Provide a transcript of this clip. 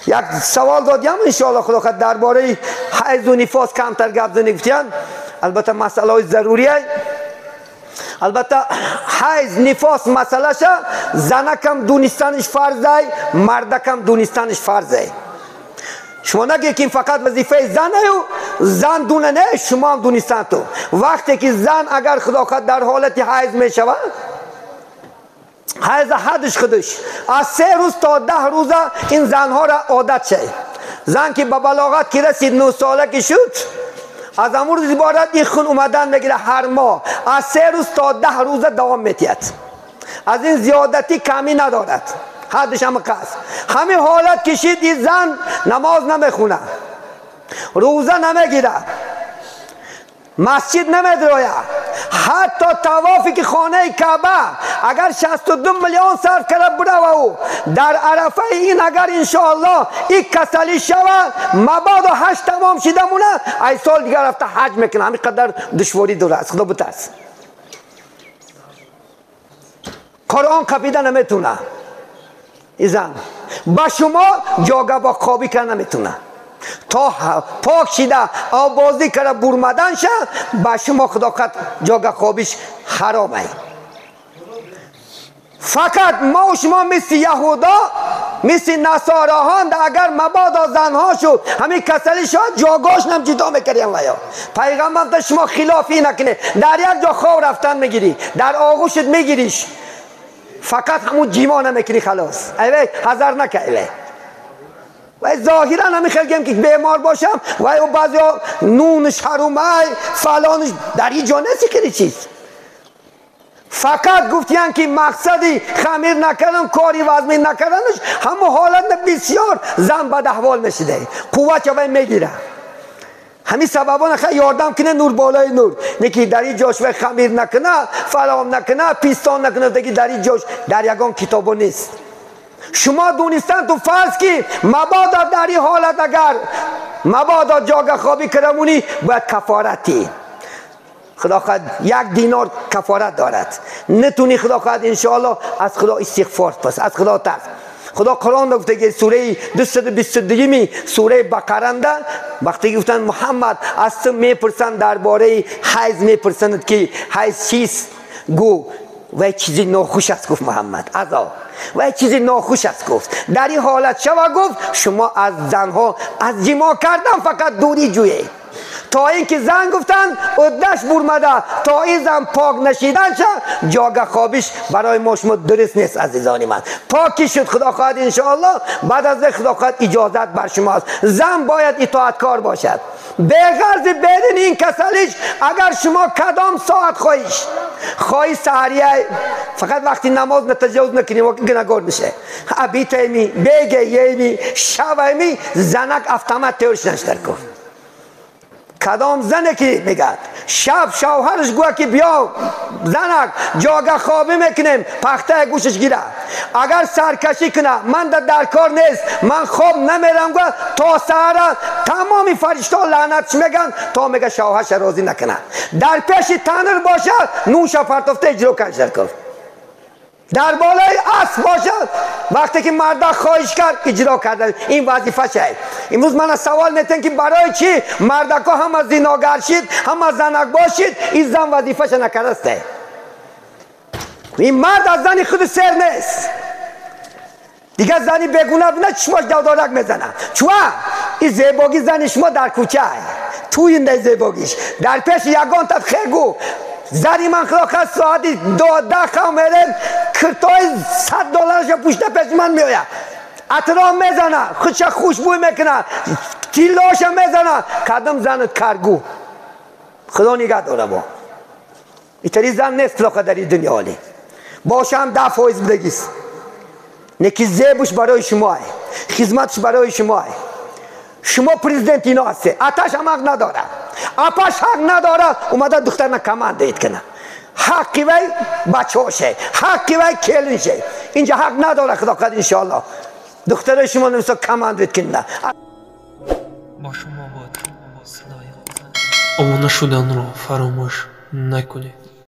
یک سوال دادیم انشاءالله خدا خود درباره حیض و نفاس کمتر گپ زنی گفتین. البته مسئله ضروریه. البته حیض نفاس مسئله شه زنکم دونستانش فرضه، مردکم دونستانش فرضه. شما نگه که فقط وظیفه زنه و زن دونه نه، شما هم دونستان تو. وقتی که زن اگر خدا خود در حالت حیض می شود، حیض حدش خودش از 3 روز تا 10 روزه این زنها را عادت شه. زن که به بلاغت که رسید 9 ساله که شد، از امور روز عبارت این خون اومدن میگیره هر ماه از 3 روز تا 10 روزه دوام میتید. از این زیادتی کمی ندارد، حدش هم قصد. همین حالت کشید این زن نماز نمیخونه، روزه نمیگیره، مسجد نمیدرویه، حتی طوافی که خانه کعبه اگر 62 میلیون صرف کرده بره و او در عرفه این اگر انشاءالله این کسلی شود مبادا حج تمام شده مونه ای سال دیگر رفته حج میکنه. همین قدر دشواری داره. از خدا بترس. قرآن قپیده نمیتونه این زن، با شما جاگه با خوابی که نمیتونه تا پاک شده آبازی کرده برمدن شه با شما خدا قد جاگه خوابیش حرامه. فقط ما و شما مثل یهودا مثل نصاراهان اگر مبادا زنها شد همین کسلی شد جاگاش نم جدا میکریم ویا. پیغمبر تا شما خلافی نکنه، در یک جا خواب رفتن میگیری، در آغوشت میگیریش، فقط همون جیما نمیکنی خلاص. ایوه حذر نکه ایوه. و ظاهرا نمیخوام که بیمار باشم و بعضی نونش حرومه فلانش در این جا نسی کردی چیز. فقط گفتیان که مقصدی خمیر نکردن کاری وزمین نکردنش همون حالت بسیار زن بد احوال میشده، قوت یا میگیره. همین سببان خیلی یاردم کنه نور بالای نور نکی در این جاش و خمیر نکنه فلان نکنه پیستان نکنه دیگه در این جاش در یگان کتابو نیست. شما دونستان تو فرض که مبادا در این حالت اگر مبادا جاگه خوابی کرمونی باید کفارتی خدا خواهد 1 دینار کفارت دارد. نتونی خدا خواهد انشاءالله از خدا استغفار پس از خدا ترس. خدا قرآن گفته که سوره 222 سوره بقره وقتی گفتن محمد از تو میپرسند درباره حیض میپرسند که حیض چیست گو و چیزی ناخوش است گفت محمد عذاب و چیزی ناخوش است گفت. در این حالت شما گفت شما از زنها از جما کردن فقط دوری جویه تا اینکه زن گفتن عدش برمده تا این زن پاک نشیدن شد جاگه خوابش برای ما شما درست نیست. عزیزانی من پاکی شد خدا خواهد انشاءالله بعد از خدا خواهد اجازت بر شما است. زن باید اطاعتکار باشد بغرض بدون این کسلیش اگر شما کدام ساعت خواهی سحریه فقط وقتی نماز نتجاوز نکنیم و گناهگار میشه. ابی تیمی بگه یمی شویمی زنک افتامت تورش نشتر کن. کدام زنه که میگد شب شوهرش گوه که بیا زنک جاگه خوابی میکنیم پخته گوشش گیره اگر سرکشی کنه من در کار نیست من خواب نمیرم گوه تا سهر تمامی فرشتا لعنتش میگن تا میگه شوهرش راضی نکنه در پیش تنر باشد نوش پرتفته اجرا کنشتر کن در بالای اسب باشد وقتی که مرد خواهش کرد اجرا کردن این وظیفه شه. امروز من سوال میتونم که برای چی مردکا هم از زناگر شید هم از زنک باشید این زن وظیفه شه نکرسته. این مرد از زنی خود سر نیست دیگه زنی بگونه بینه چشماش دودارک میزنه چون این زیباگی زنی شما در کوچه توی این زیباگیش در پیش یگان تد خیگو زنی من خدا خواهد ساعتی 12 خواهم میرم کرتای $100 پوشته پیش من میاید اطرام میزنه خودش خوشبوی میکنه تیلاش میزنه کدام زن کرگو خدا نگه داره با ایتری زن نیست خدا در این دنیا حالی باشه هم 10 فایز بدگیست نکی زیبش برای شما خدمتش برای شما شما پریزیدنت اینا هسته اتش هم حق نداره اپاش حق نداره اومده دخترنا کمان دید کنه حقی وی بچه هاشه حقی وی کلنشه اینجا حق نداره خدا قد انشاءالله دختر شما نمیسا کمان دید کنه با شما بود صدای آمانه شدن رو فراموش نکنید.